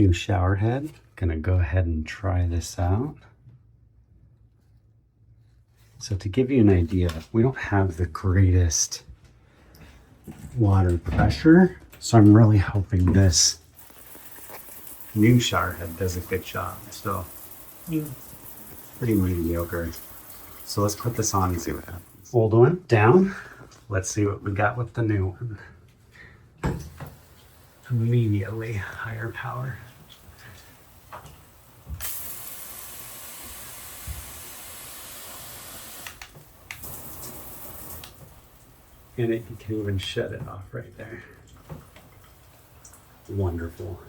new shower head. Gonna go ahead and try this out. So to give you an idea, we don't have the greatest water pressure, so I'm really hoping this new shower head does a good job. So pretty mediocre. So let's put this on and see what happens. Old one down. Let's see what we got with the new one. Immediately higher power. And you can even shut it off right there. Wonderful.